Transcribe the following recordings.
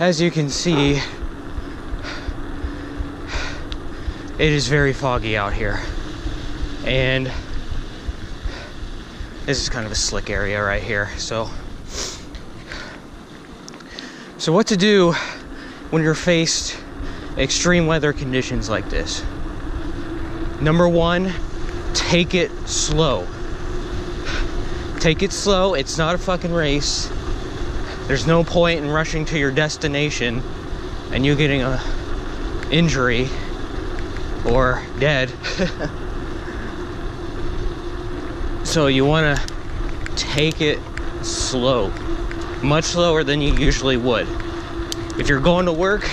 as you can see, it is very foggy out here. And this is kind of a slick area right here. So what to do when you're faced extreme weather conditions like this? Number one, take it slow. Take it slow. It's not a fucking race. There's no point in rushing to your destination and you getting a injury or dead. So you want to take it slow, much slower than you usually would. If you're going to work,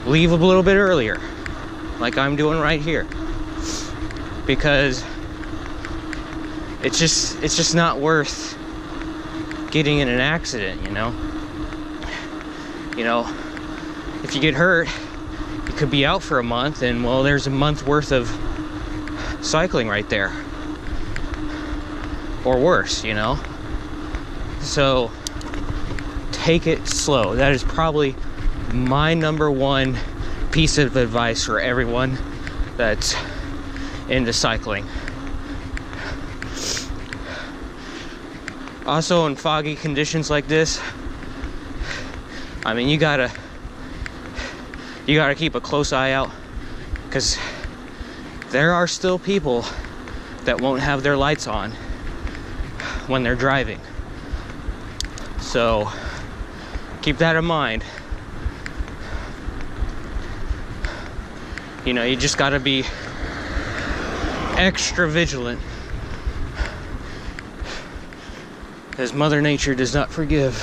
leave a little bit earlier, like I'm doing right here, because it's just not worth getting in an accident, you know. If you get hurt, you could be out for a month, and well, there's a month worth of cycling right there, or worse, you know. So take it slow. That is probably my number one piece of advice for everyone that's into cycling. Also, in foggy conditions like this, I mean, you gotta keep a close eye out, because there are still people that won't have their lights on when they're driving. So keep that in mind. You know, you just gotta be extra vigilant, because Mother Nature does not forgive.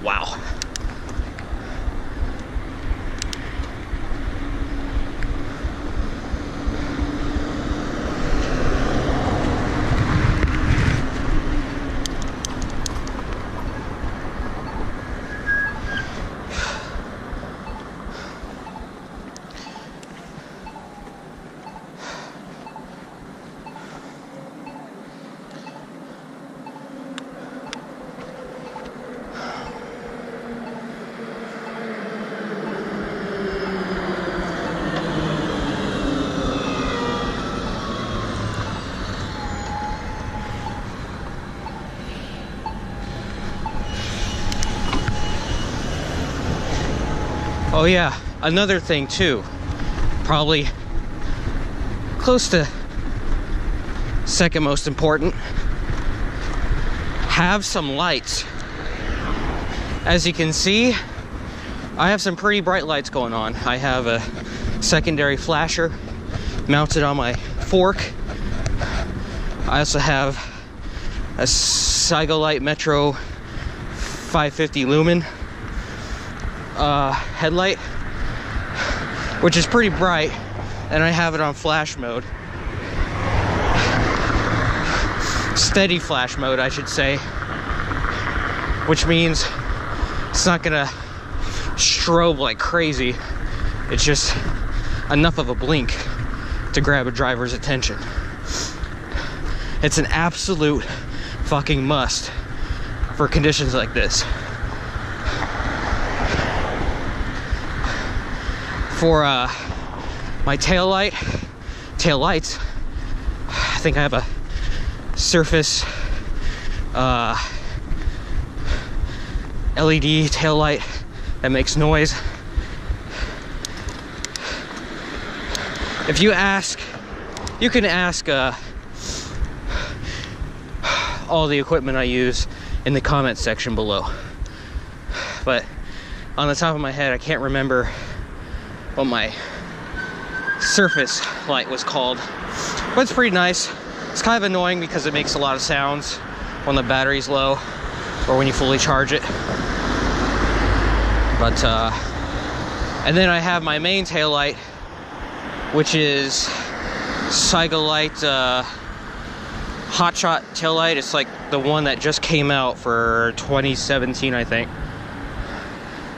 Wow. Oh yeah, another thing too, probably close to second most important, have some lights. As you can see, I have some pretty bright lights going on. I have a secondary flasher mounted on my fork. I also have a Sigolite Metro 550 lumen headlight, which is pretty bright, and I have it on flash mode. Steady flash mode, I should say, which means it's not gonna strobe like crazy. It's just enough of a blink to grab a driver's attention. It's an absolute fucking must for conditions like this. For my taillights, I think I have a Surface LED taillight that makes noise. If you ask, you can ask all the equipment I use in the comments section below. But on the top of my head, I can't remember what my Surface light was called, but it's pretty nice. It's kind of annoying because it makes a lot of sounds when the battery's low or when you fully charge it. But and then I have my main taillight, which is Sigolite Hotshot taillight. It's like the one that just came out for 2017, I think.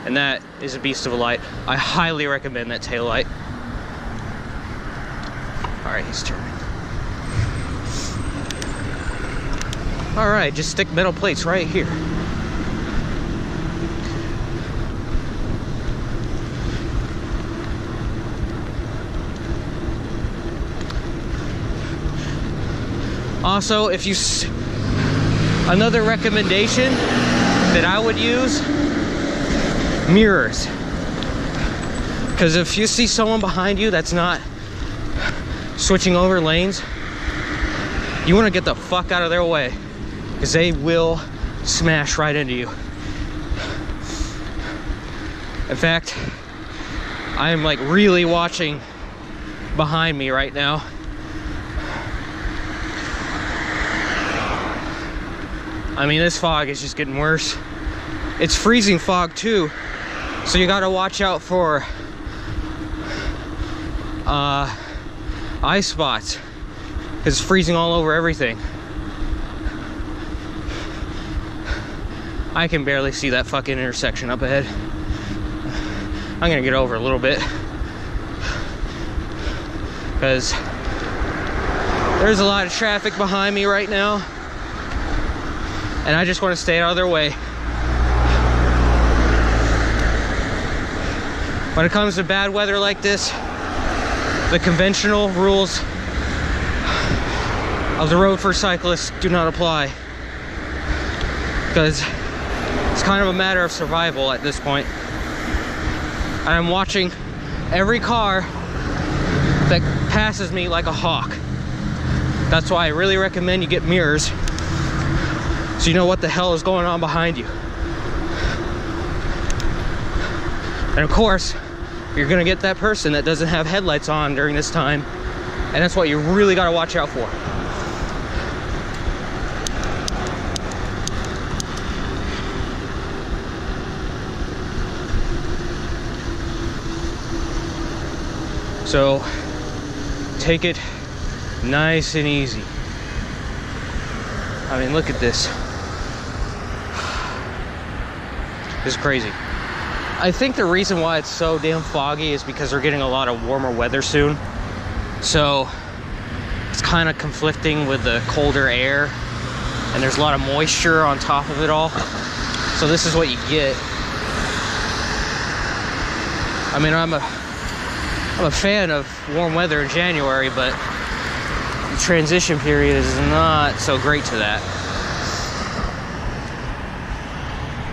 And that is a beast of a light. I highly recommend that taillight. All right, he's turning. All right, just stick metal plates right here. Also, if you another recommendation that I would use, mirrors. Because if you see someone behind you that's not switching over lanes, you want to get the fuck out of their way, because they will smash right into you. In fact, I am like really watching behind me right now. I mean, this fog is just getting worse. It's freezing fog too, so you gotta watch out for ice spots, because it's freezing all over everything. I can barely see that fucking intersection up ahead. I'm gonna get over a little bit, because there's a lot of traffic behind me right now, and I just want to stay out of their way. When it comes to bad weather like this, the conventional rules of the road for cyclists do not apply, because it's kind of a matter of survival at this point. I'm watching every car that passes me like a hawk. That's why I really recommend you get mirrors, so you know what the hell is going on behind you. And of course, you're gonna get that person that doesn't have headlights on during this time, and that's what you really gotta watch out for. So, take it nice and easy. I mean, look at this. This is crazy. I think the reason why it's so damn foggy is because we're getting a lot of warmer weather soon. So it's kind of conflicting with the colder air, and there's a lot of moisture on top of it all. So this is what you get. I mean, I'm a fan of warm weather in January, but the transition period is not so great to that.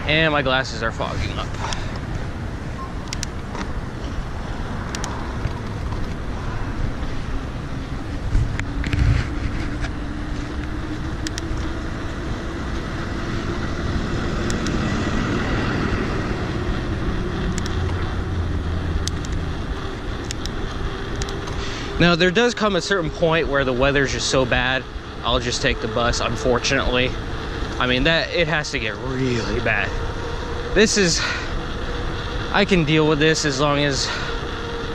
And my glasses are fogging up. Now, there does come a certain point where the weather's just so bad, I'll just take the bus, unfortunately. I mean, it has to get really bad. This is, I can deal with this as long as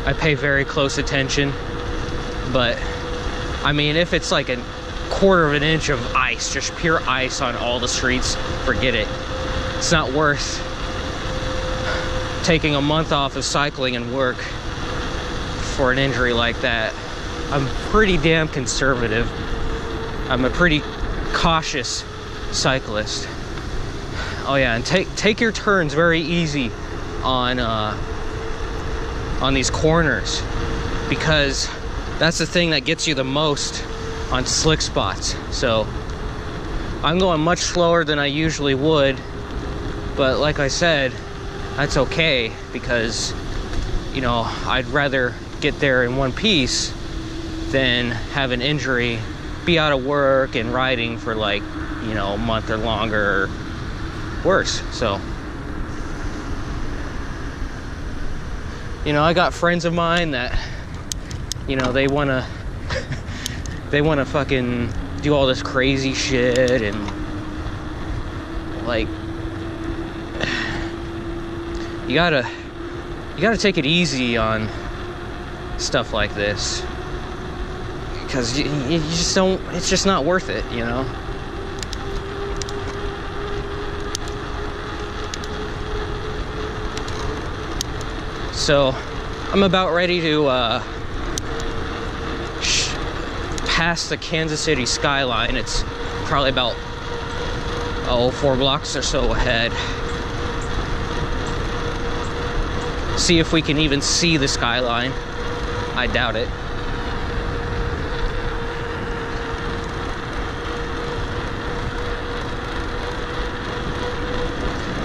I pay very close attention. But, I mean, if it's like a quarter of an inch of ice, just pure ice on all the streets, forget it. It's not worth taking a month off of cycling and work for an injury like that. I'm pretty damn conservative. I'm a pretty cautious cyclist. Oh yeah, and take your turns very easy on these corners, because that's the thing that gets you the most on slick spots. So I'm going much slower than I usually would, but like I said, that's okay, because you know, I'd rather get there in one piece than have an injury, be out of work and riding for like, you know, a month or longer, or worse. So, you know, I got friends of mine that, you know, they wanna fucking do all this crazy shit, and like, you gotta take it easy on stuff like this, because you just don't, it's just not worth it, you know. So I'm about ready to pass the Kansas City skyline. It's probably about Oh, 4 blocks or so ahead. See if we can even see the skyline. I doubt it.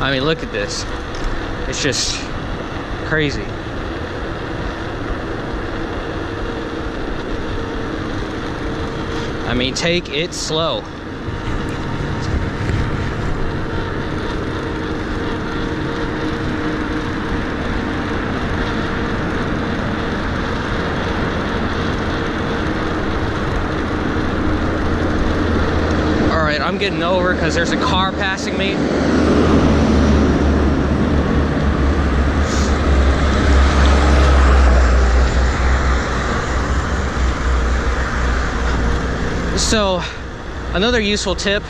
I mean, look at this. It's just crazy. I mean, take it slow. All right, I'm getting over because there's a car passing me. So, another useful tip,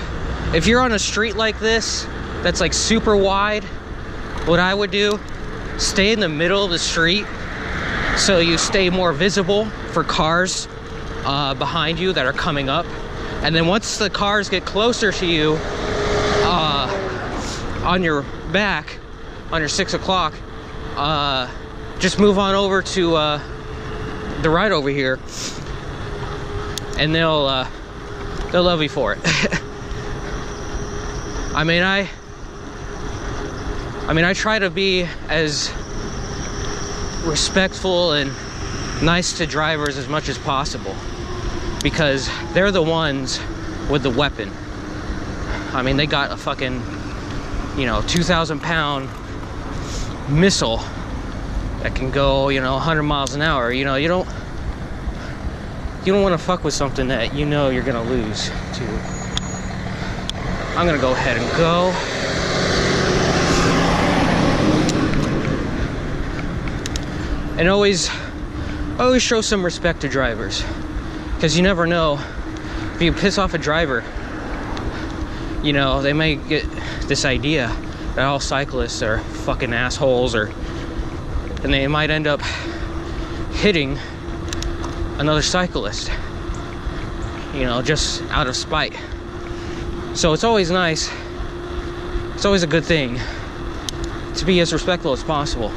if you're on a street like this, that's like super wide, what I would do, stay in the middle of the street so you stay more visible for cars behind you that are coming up. And then once the cars get closer to you, on your back, on your 6 o'clock, just move on over to the right over here, and they'll love you for it. I mean, I try to be as respectful and nice to drivers as much as possible, because they're the ones with the weapon. I mean, they got a fucking, 2,000-pound missile that can go, 100 miles an hour. You don't want to fuck with something that you're gonna lose to. I'm gonna go ahead and go. And always show some respect to drivers, because you never know, if you piss off a driver, they may get this idea that all cyclists are fucking assholes, and they might end up hitting another cyclist, just out of spite. So it's always nice, it's always a good thing to be as respectful as possible,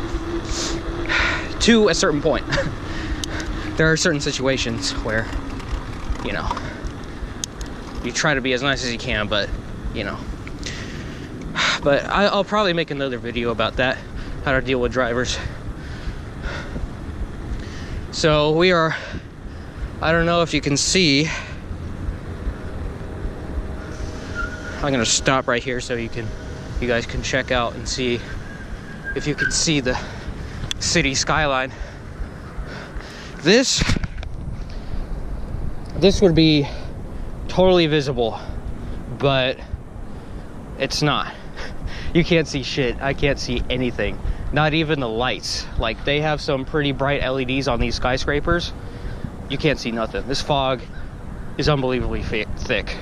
to a certain point. There are certain situations where, you try to be as nice as you can, but, But I'll probably make another video about that, how to deal with drivers. So we are, I don't know if you can see, I'm gonna stop right here so you guys can check out and see if you can see the city skyline. This would be totally visible, but it's not. You can't see shit. I can't see anything. Not even the lights. Like, they have some pretty bright LEDs on these skyscrapers. You can't see nothing. This fog is unbelievably thick.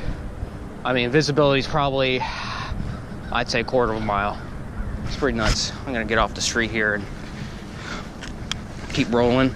I mean, visibility is probably, I'd say, 1/4 of a mile. It's pretty nuts. I'm gonna get off the street here and keep rolling.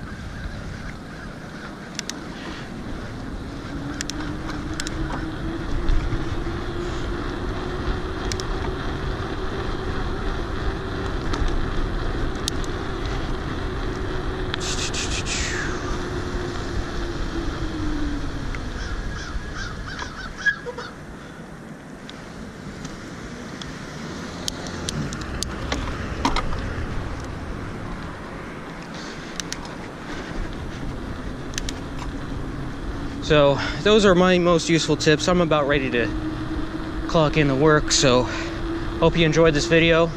So those are my most useful tips. I'm about ready to clock into work, so hope you enjoyed this video.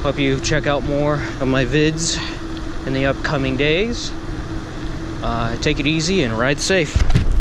Hope you check out more of my vids in the upcoming days. Take it easy and ride safe.